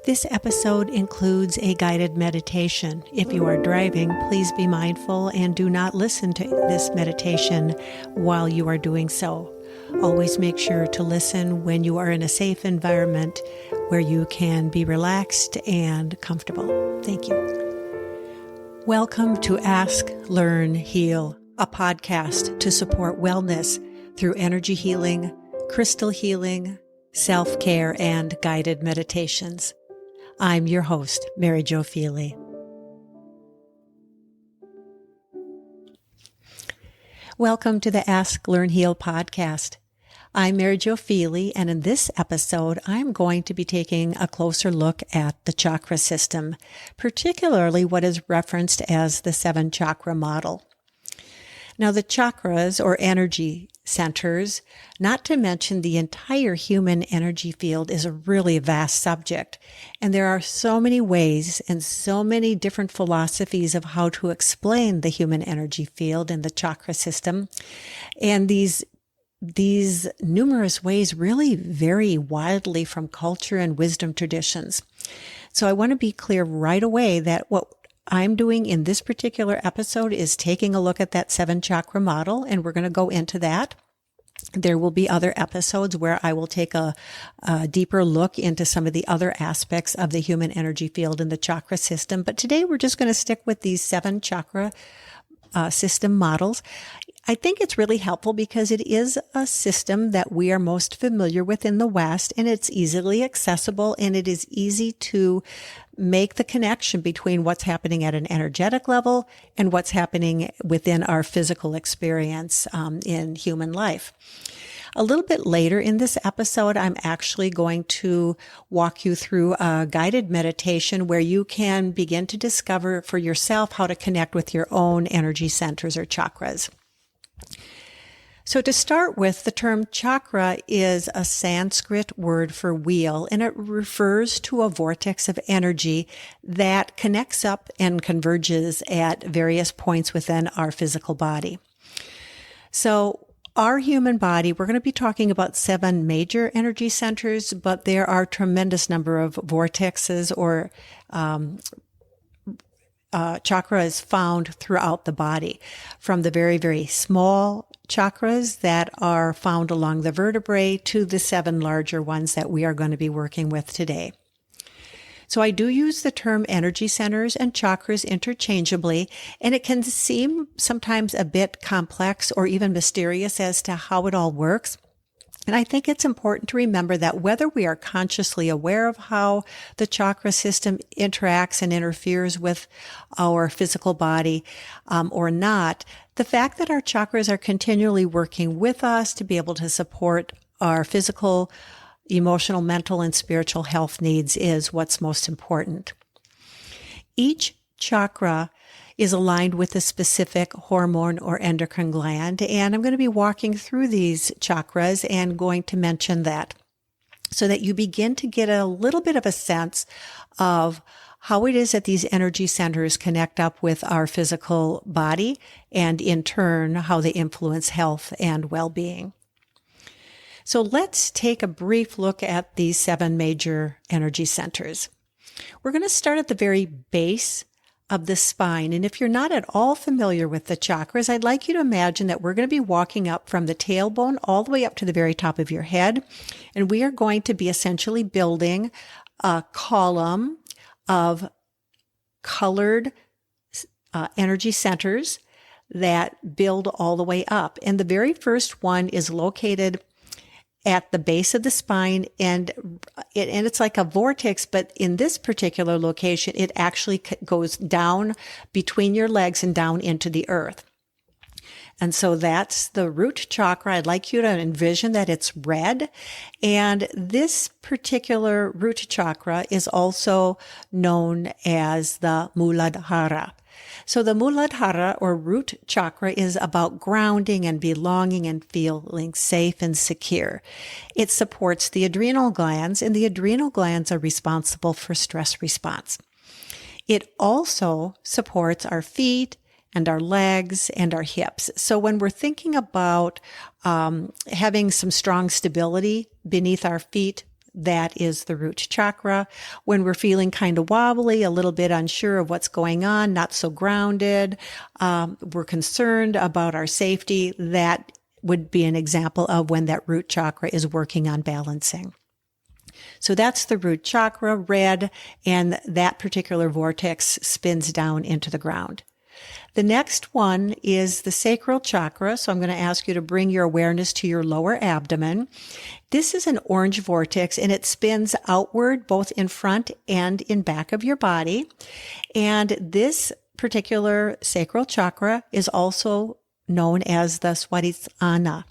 This episode includes a guided meditation. If you are driving, please be mindful and do not listen to this meditation while you are doing so. Always make sure to listen when you are in a safe environment where you can be relaxed and comfortable. Thank you. Welcome to Ask, Learn, Heal, a podcast to support wellness through energy healing, crystal healing, self-care, and guided meditations. I'm your host, Maryjo Feely. Welcome to the Ask, Learn, Heal podcast. I'm Maryjo Feely, and in this episode, I'm going to be taking a closer look at the chakra system, particularly what is referenced as the 7-chakra model. Now, the chakras, or energy centers, not to mention the entire human energy field, is a really vast subject. And there are so many ways and so many different philosophies of how to explain the human energy field and the chakra system. And these numerous ways really vary wildly from culture and wisdom traditions. So I want to be clear right away that what I'm doing in this particular episode is taking a look at that 7-chakra model, and we're going to go into that. There will be other episodes where I will take a deeper look into some of the other aspects of the human energy field and the chakra system. But today we're just going to stick with these 7-chakra system models. I think it's really helpful because it is a system that we are most familiar with in the West, and it's easily accessible, and it is easy to make the connection between what's happening at an energetic level and what's happening within our physical experience in human life. A little bit later in this episode, I'm actually going to walk you through a guided meditation where you can begin to discover for yourself how to connect with your own energy centers or chakras. So to start with, the term chakra is a Sanskrit word for wheel, and it refers to a vortex of energy that connects up and converges at various points within our physical body. So our human body, we're going to be talking about 7 major energy centers, but there are a tremendous number of vortexes or chakras found throughout the body, from the very, very small chakras that are found along the vertebrae to the 7 larger ones that we are going to be working with today. So I do use the term energy centers and chakras interchangeably, and it can seem sometimes a bit complex or even mysterious as to how it all works. And I think it's important to remember that whether we are consciously aware of how the chakra system interacts and interferes with our physical body or not, the fact that our chakras are continually working with us to be able to support our physical, emotional, mental, and spiritual health needs is what's most important. Each chakra is aligned with a specific hormone or endocrine gland, and I'm going to be walking through these chakras and going to mention that so that you begin to get a little bit of a sense of how it is that these energy centers connect up with our physical body and in turn how they influence health and well-being. So let's take a brief look at these 7 major energy centers. We're going to start at the very base of the spine. And if you're not at all familiar with the chakras, I'd like you to imagine that we're going to be walking up from the tailbone all the way up to the very top of your head. And we are going to be essentially building a column of colored energy centers that build all the way up. And the very first one is located at the base of the spine, and it's like a vortex, but in this particular location, it actually goes down between your legs and down into the earth. And so that's the root chakra. I'd like you to envision that it's red. And this particular root chakra is also known as the Muladhara. So the Muladhara or root chakra is about grounding and belonging and feeling safe and secure. It supports the adrenal glands, and the adrenal glands are responsible for stress response. It also supports our feet and our legs and our hips. So when we're thinking about having some strong stability beneath our feet, that is the root chakra. When we're feeling kind of wobbly, a little bit unsure of what's going on, not so grounded, we're concerned about our safety, that would be an example of when that root chakra is working on balancing. So that's the root chakra, red, and that particular vortex spins down into the ground. The next one is the sacral chakra. So I'm going to ask you to bring your awareness to your lower abdomen. This is an orange vortex, and it spins outward both in front and in back of your body. And this particular sacral chakra is also known as the Swadhisthana.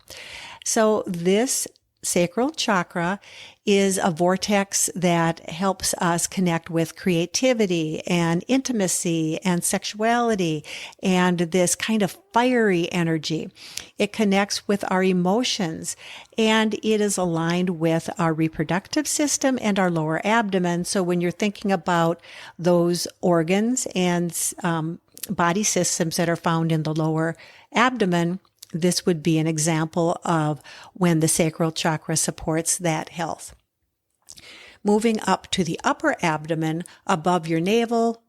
So this sacral chakra is a vortex that helps us connect with creativity and intimacy and sexuality and this kind of fiery energy. It connects with our emotions, and it is aligned with our reproductive system and our lower abdomen. So when you're thinking about those organs and body systems that are found in the lower abdomen, this would be an example of when the sacral chakra supports that health. Moving up to the upper abdomen, above your navel,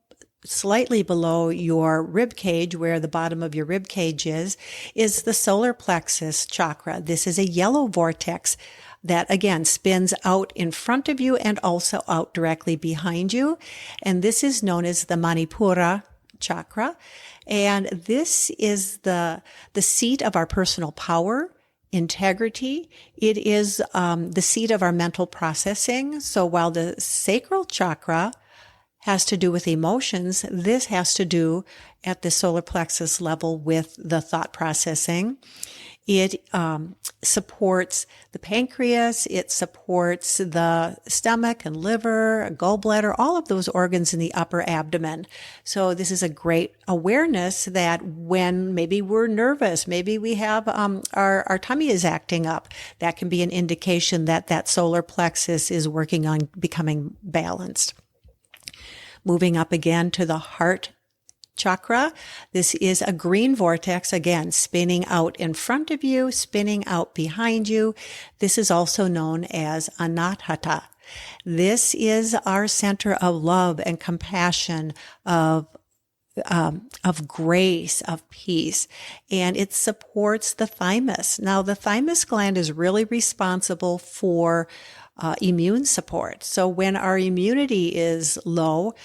slightly below your rib cage, where the bottom of your rib cage is the solar plexus chakra. This is a yellow vortex that, again, spins out in front of you and also out directly behind you. And this is known as the Manipura chakra. And this is the seat of our personal power, integrity. It is the seat of our mental processing. So while the sacral chakra has to do with emotions, this has to do at the solar plexus level with the thought processing. It supports the pancreas, it supports the stomach and liver, gallbladder, all of those organs in the upper abdomen. So this is a great awareness that when maybe we're nervous, maybe we have our tummy is acting up, that can be an indication that that solar plexus is working on becoming balanced. Moving up again to the heart chakra. This is a green vortex, again, spinning out in front of you, spinning out behind you. This is also known as Anahata. This is our center of love and compassion, of grace, of peace, and it supports the thymus. Now, the thymus gland is really responsible for immune support. So when our immunity is low,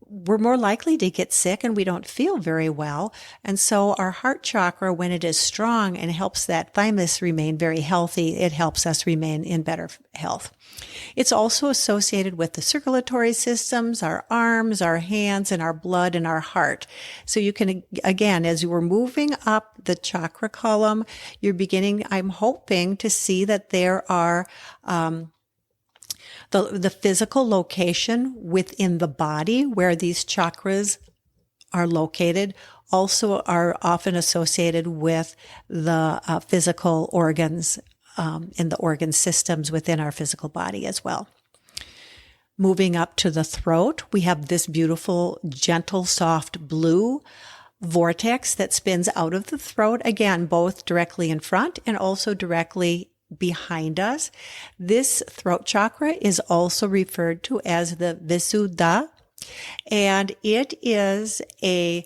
we're more likely to get sick and we don't feel very well. And so our heart chakra, when it is strong and helps that thymus remain very healthy, it helps us remain in better health. It's also associated with the circulatory systems, our arms, our hands, and our blood and our heart. So you can, again, as we're moving up the chakra column, you're beginning, I'm hoping, to see that there are the physical location within the body where these chakras are located also are often associated with the physical organs in the organ systems within our physical body as well. Moving up to the throat, we have this beautiful, gentle, soft blue vortex that spins out of the throat, again, both directly in front and also directly behind us. This throat chakra is also referred to as the Visuddha, and it is a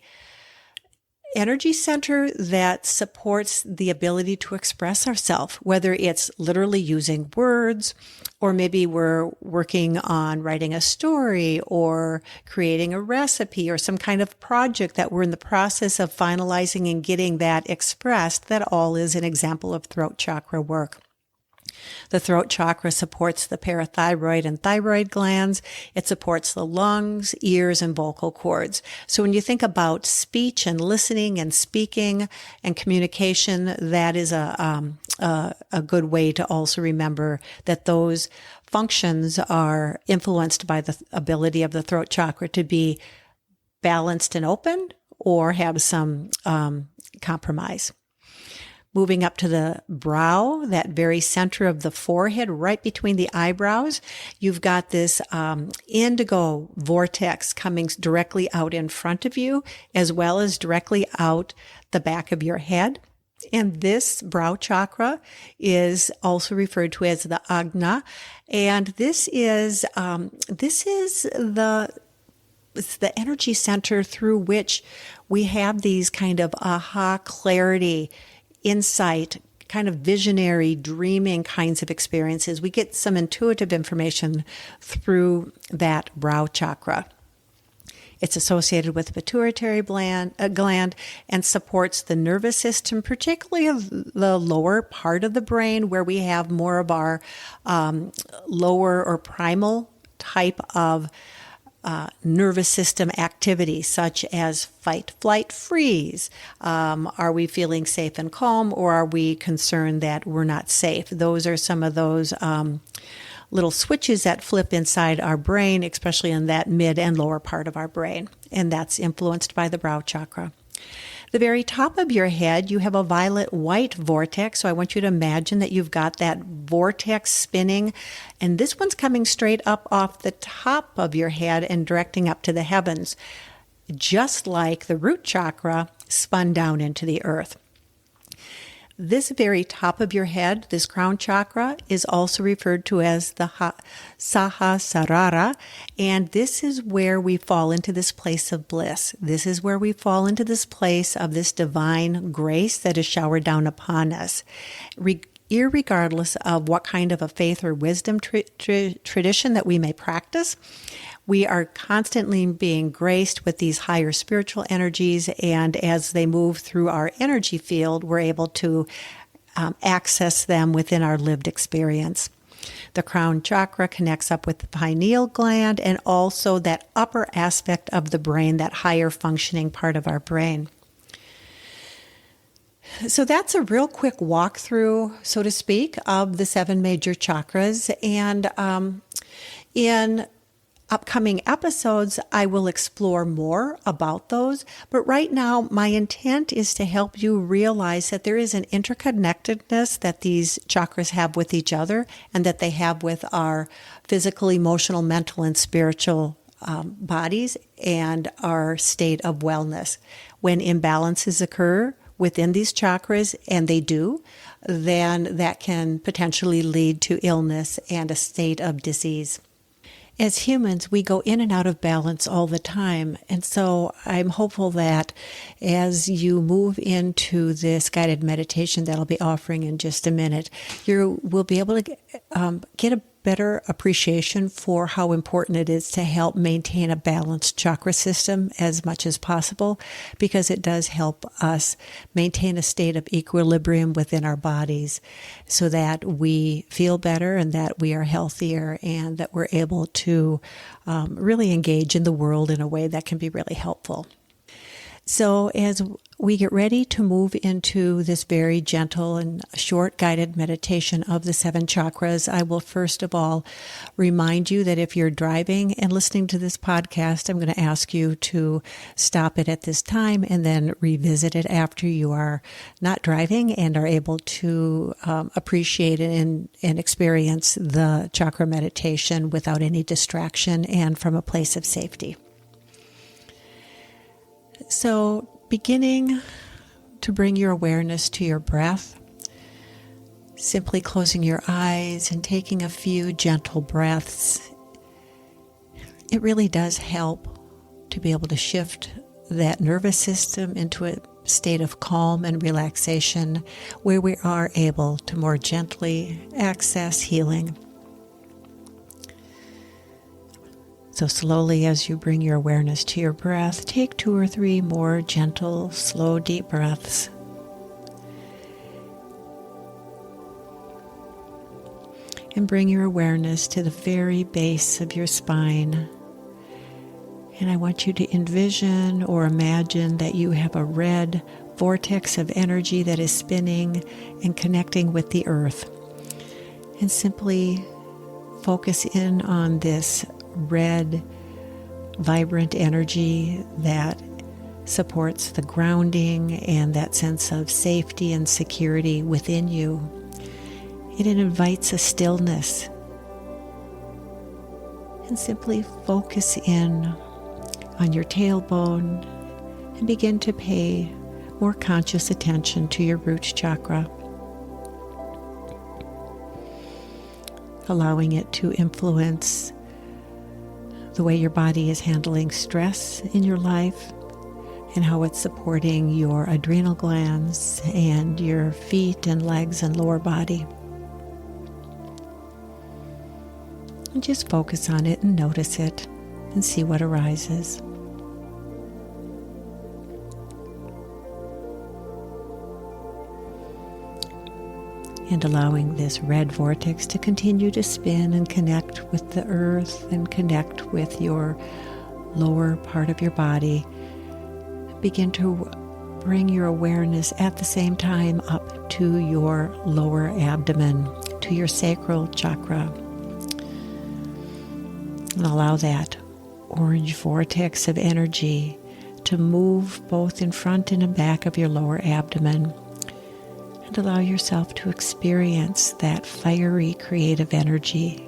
energy center that supports the ability to express ourselves, whether it's literally using words, or maybe we're working on writing a story or creating a recipe or some kind of project that we're in the process of finalizing and getting that expressed. That all is an example of throat chakra work. The throat chakra supports the parathyroid and thyroid glands. It supports the lungs, ears, and vocal cords. So when you think about speech and listening and speaking and communication, that is a good way to also remember that those functions are influenced by the ability of the throat chakra to be balanced and open or have some compromise. Moving up to the brow, that very center of the forehead, right between the eyebrows, you've got this indigo vortex coming directly out in front of you, as well as directly out the back of your head. And this brow chakra is also referred to as the Agna, and this is it's the energy center through which we have these kind of aha, clarity, insight, kind of visionary, dreaming kinds of experiences. We get some intuitive information through that brow chakra. It's associated with the pituitary gland and supports the nervous system, particularly of the lower part of the brain, where we have more of our lower or primal type of nervous system activity, such as fight, flight, freeze. Are we feeling safe and calm, or are we concerned that we're not safe? Those are some of those little switches that flip inside our brain, especially in that mid and lower part of our brain. And that's influenced by the brow chakra. The very top of your head, you have a violet-white vortex. So I want you to imagine that you've got that vortex spinning. And this one's coming straight up off the top of your head and directing up to the heavens, just like the root chakra spun down into the earth. This very top of your head, this crown chakra, is also referred to as the Sahasrara, and this is where we fall into this place of bliss. This is where we fall into this place of this divine grace that is showered down upon us. Irregardless of what kind of a faith or wisdom tradition that we may practice, we are constantly being graced with these higher spiritual energies, and as they move through our energy field, we're able to access them within our lived experience. The crown chakra connects up with the pineal gland and also that upper aspect of the brain, that higher functioning part of our brain. So that's a real quick walkthrough, so to speak, of the 7 major chakras. And in upcoming episodes, I will explore more about those. But right now, my intent is to help you realize that there is an interconnectedness that these chakras have with each other and that they have with our physical, emotional, mental, and spiritual bodies and our state of wellness. When imbalances occur within these chakras, and they do, then that can potentially lead to illness and a state of disease. As humans, we go in and out of balance all the time. And so I'm hopeful that as you move into this guided meditation that I'll be offering in just a minute, you will be able to get a better appreciation for how important it is to help maintain a balanced chakra system as much as possible, because it does help us maintain a state of equilibrium within our bodies so that we feel better and that we are healthier and that we're able to really engage in the world in a way that can be really helpful. So as we get ready to move into this very gentle and short guided meditation of the 7 chakras, I will first of all remind you that if you're driving and listening to this podcast, I'm going to ask you to stop it at this time and then revisit it after you are not driving and are able to appreciate and experience the chakra meditation without any distraction and from a place of safety. So, beginning to bring your awareness to your breath, simply closing your eyes and taking a few gentle breaths, it really does help to be able to shift that nervous system into a state of calm and relaxation where we are able to more gently access healing. So slowly, as you bring your awareness to your breath, take 2 or 3 more gentle, slow, deep breaths. And bring your awareness to the very base of your spine. And I want you to envision or imagine that you have a red vortex of energy that is spinning and connecting with the earth. And simply focus in on this red, vibrant energy that supports the grounding and that sense of safety and security within you. It invites a stillness. And simply focus in on your tailbone and begin to pay more conscious attention to your root chakra, allowing it to influence the way your body is handling stress in your life and how it's supporting your adrenal glands and your feet and legs and lower body. And just focus on it and notice it and see what arises. And allowing this red vortex to continue to spin and connect with the earth and connect with your lower part of your body. Begin to bring your awareness at the same time up to your lower abdomen, to your sacral chakra. And allow that orange vortex of energy to move both in front and in back of your lower abdomen. And allow yourself to experience that fiery creative energy,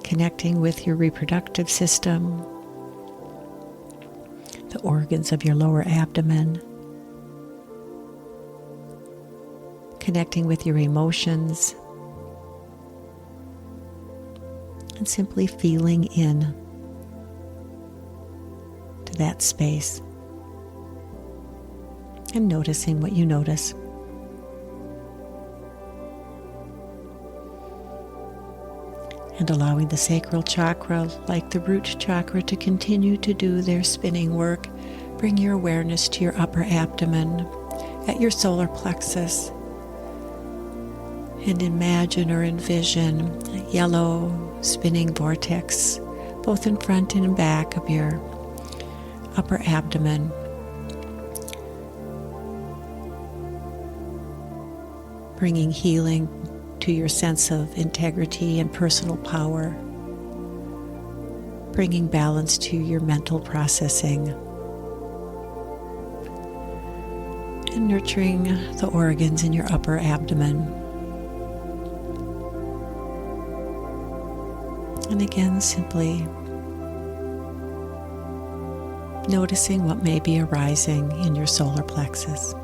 connecting with your reproductive system, the organs of your lower abdomen, connecting with your emotions, and simply feeling in to that space and noticing what you notice. And allowing the sacral chakra, like the root chakra, to continue to do their spinning work. Bring your awareness to your upper abdomen, at your solar plexus, and imagine or envision a yellow spinning vortex, both in front and in back of your upper abdomen. Bringing healing to your sense of integrity and personal power. Bringing balance to your mental processing. And nurturing the organs in your upper abdomen. And again, simply noticing what may be arising in your solar plexus.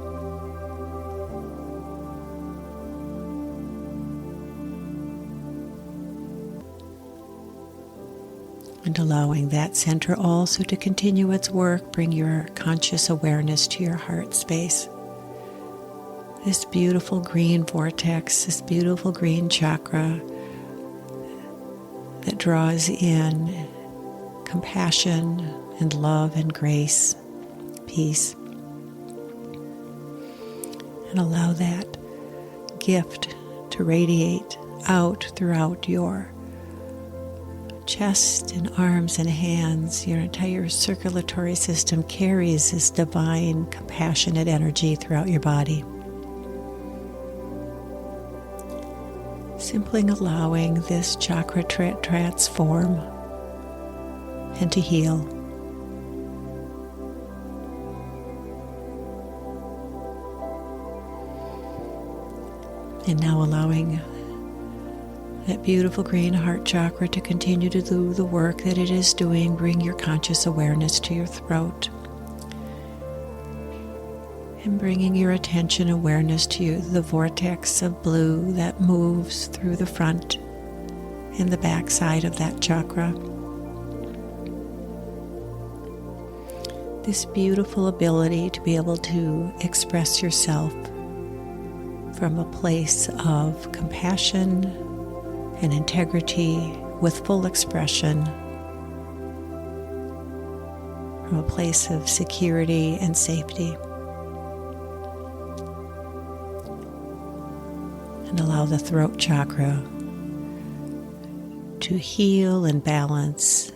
And allowing that center also to continue its work. Bring your conscious awareness to your heart space. This beautiful green vortex, this beautiful green chakra that draws in compassion and love and grace, peace. And allow that gift to radiate out throughout your chest and arms and hands. Your entire circulatory system carries this divine, compassionate energy throughout your body. Simply allowing this chakra to transform and to heal. And now allowing that beautiful green heart chakra to continue to do the work that it is doing. Bring your conscious awareness to your throat. And bringing your attention awareness to the vortex of blue that moves through the front and the back side of that chakra. This beautiful ability to be able to express yourself from a place of compassion and integrity with full expression, from a place of security and safety. And allow the throat chakra to heal and balance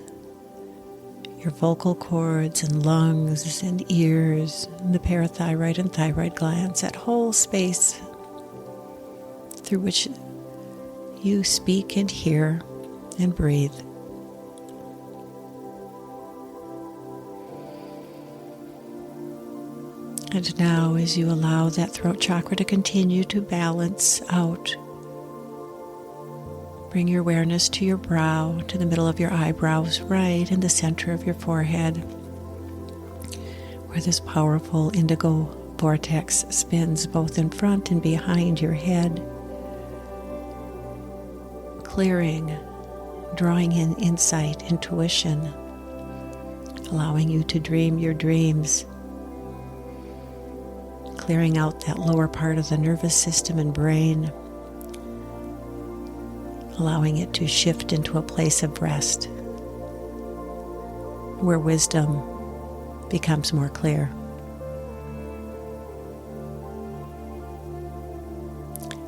your vocal cords and lungs and ears and the parathyroid and thyroid glands, that whole space through which you speak and hear and breathe. And now, as you allow that throat chakra to continue to balance out, bring your awareness to your brow, to the middle of your eyebrows, right in the center of your forehead, where this powerful indigo vortex spins both in front and behind your head, clearing, drawing in insight, intuition, allowing you to dream your dreams, clearing out that lower part of the nervous system and brain, allowing it to shift into a place of rest, where wisdom becomes more clear.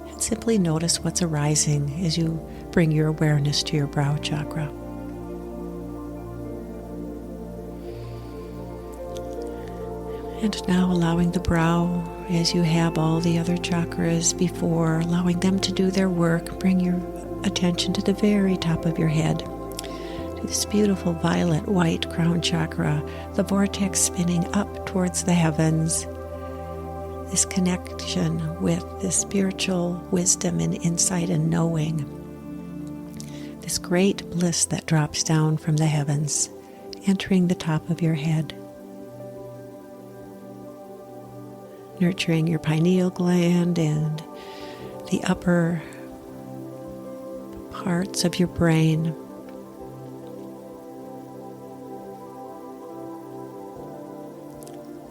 And simply notice what's arising as you bring your awareness to your brow chakra. And now allowing the brow, as you have all the other chakras before, allowing them to do their work, bring your attention to the very top of your head, to this beautiful violet white crown chakra, the vortex spinning up towards the heavens, this connection with this spiritual wisdom and insight and knowing, this great bliss that drops down from the heavens, entering the top of your head, nurturing your pineal gland and the upper parts of your brain.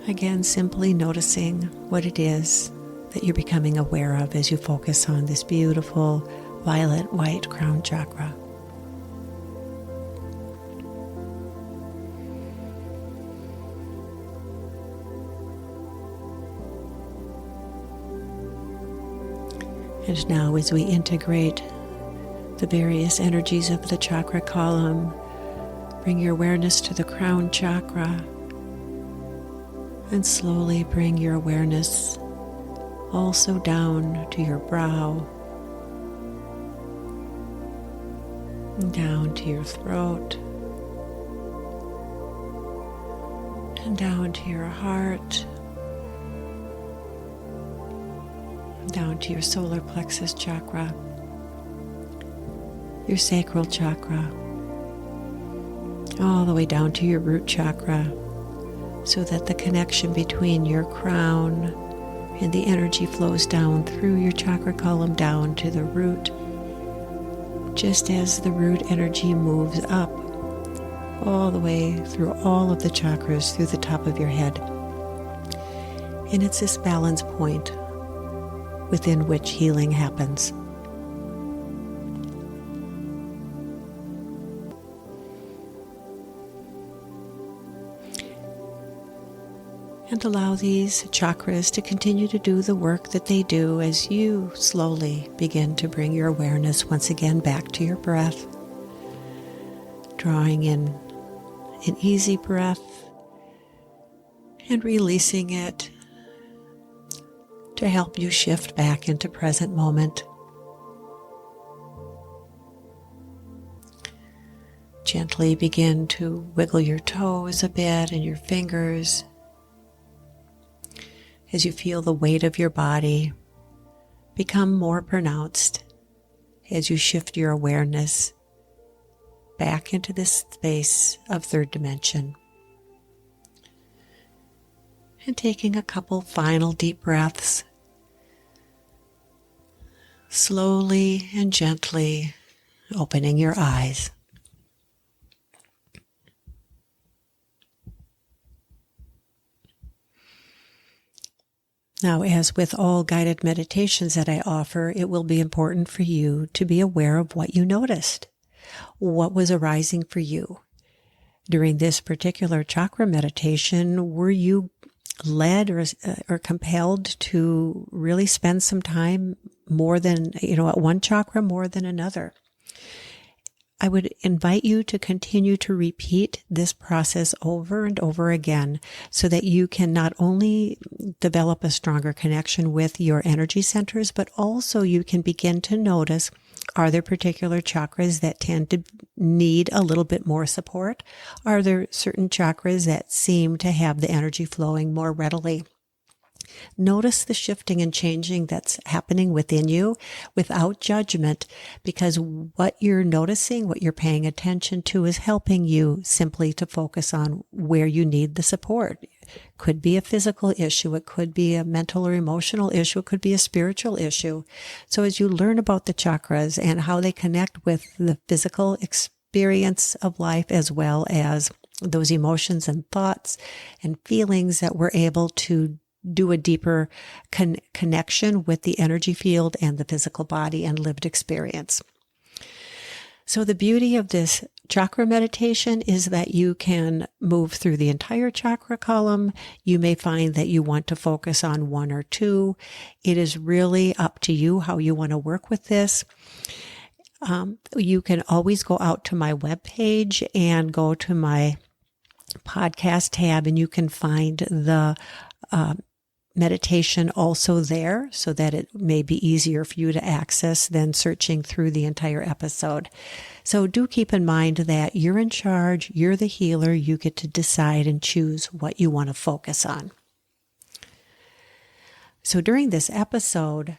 Again, simply noticing what it is that you're becoming aware of as you focus on this beautiful violet white crown chakra. And now as we integrate the various energies of the chakra column, bring your awareness to the crown chakra and slowly bring your awareness also down to your brow, and down to your throat, and down to your heart, down to your solar plexus chakra, your sacral chakra, all the way down to your root chakra, so that the connection between your crown and the energy flows down through your chakra column down to the root, just as the root energy moves up all the way through all of the chakras through the top of your head. And it's this balance point within which healing happens. And allow these chakras to continue to do the work that they do as you slowly begin to bring your awareness once again back to your breath, drawing in an easy breath and releasing it to help you shift back into present moment. Gently begin to wiggle your toes a bit and your fingers as you feel the weight of your body become more pronounced as you shift your awareness back into this space of third dimension. And taking a couple final deep breaths, slowly and gently opening your eyes. Now, as with all guided meditations that I offer, it will be important for you to be aware of what you noticed. What was arising for you? During this particular chakra meditation, were you led or compelled to really spend some time more than, at one chakra more than another? I would invite you to continue to repeat this process over and over again so that you can not only develop a stronger connection with your energy centers, but also you can begin to notice, are there particular chakras that tend to need a little bit more support? Are there certain chakras that seem to have the energy flowing more readily? Notice the shifting and changing that's happening within you without judgment, because what you're noticing, what you're paying attention to is helping you simply to focus on where you need the support. Could be a physical issue. It could be a mental or emotional issue. It could be a spiritual issue. So as you learn about the chakras and how they connect with the physical experience of life, as well as those emotions and thoughts and feelings, that we're able to do a deeper connection with the energy field and the physical body and lived experience. So the beauty of this chakra meditation is that you can move through the entire chakra column. You may find that you want to focus on one or two. It is really up to you how you want to work with this. You can always go out to my webpage and go to my podcast tab, and you can find the meditation also there, so that it may be easier for you to access than searching through the entire episode. So do keep in mind that you're in charge, you're the healer, you get to decide and choose what you want to focus on. So during this episode,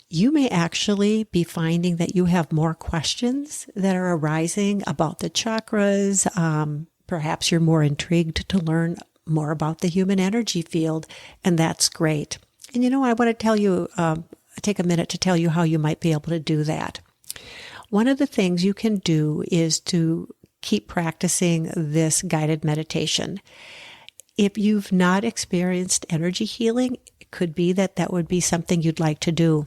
you may actually be finding that you have more questions that are arising about the chakras. Perhaps you're more intrigued to learn more about the human energy field, and that's great. And I want to tell you, take a minute to tell you how you might be able to do that. One of the things you can do is to keep practicing this guided meditation. If you've not experienced energy healing, it could be that would be something you'd like to do.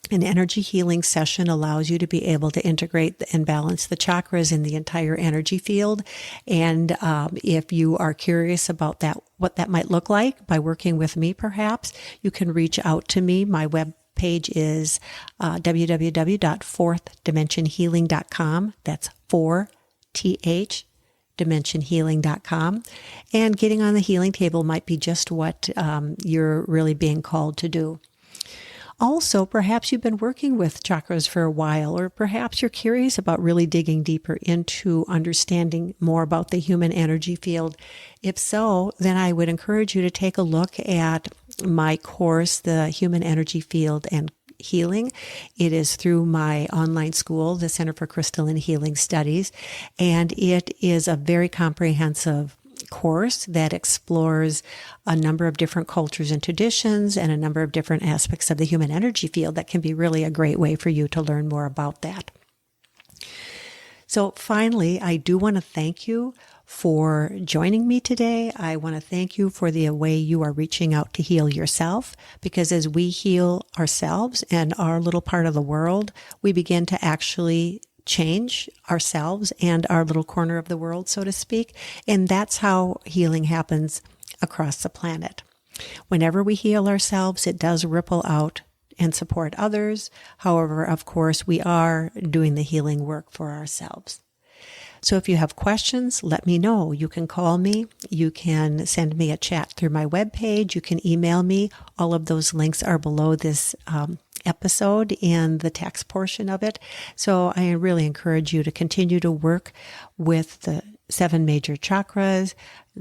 An energy healing session allows you to be able to integrate and balance the chakras in the entire energy field. And if you are curious about that, what that might look like by working with me, perhaps you can reach out to me. My web page is www.fourthdimensionhealing.com. That's 4th dimensionhealing.com. And getting on the healing table might be just what you're really being called to do. Also, perhaps you've been working with chakras for a while, or perhaps you're curious about really digging deeper into understanding more about the human energy field. If so, then I would encourage you to take a look at my course, The Human Energy Field and Healing. It is through my online school, the Center for Crystalline Healing Studies, and it is a very comprehensive course that explores a number of different cultures and traditions and a number of different aspects of the human energy field that can be really a great way for you to learn more about that. So finally, I do want to thank you for joining me today. I want to thank you for the way you are reaching out to heal yourself, because as we heal ourselves and our little part of the world, we begin to actually change ourselves and our little corner of the world, so to speak. And that's how healing happens across the planet. Whenever we heal ourselves, it does ripple out and support others. However, of course, we are doing the healing work for ourselves. So if you have questions, let me know. You can call me. You can send me a chat through my webpage. You can email me. All of those links are below this episode in the text portion of it. So I really encourage you to continue to work with the 7 major chakras,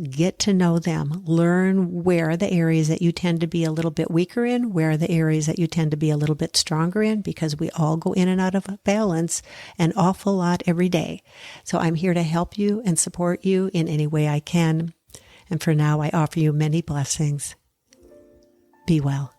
get to know them, learn where are the areas that you tend to be a little bit weaker in, where are the areas that you tend to be a little bit stronger in, because we all go in and out of balance an awful lot every day. So I'm here to help you and support you in any way I can. And for now, I offer you many blessings. Be well.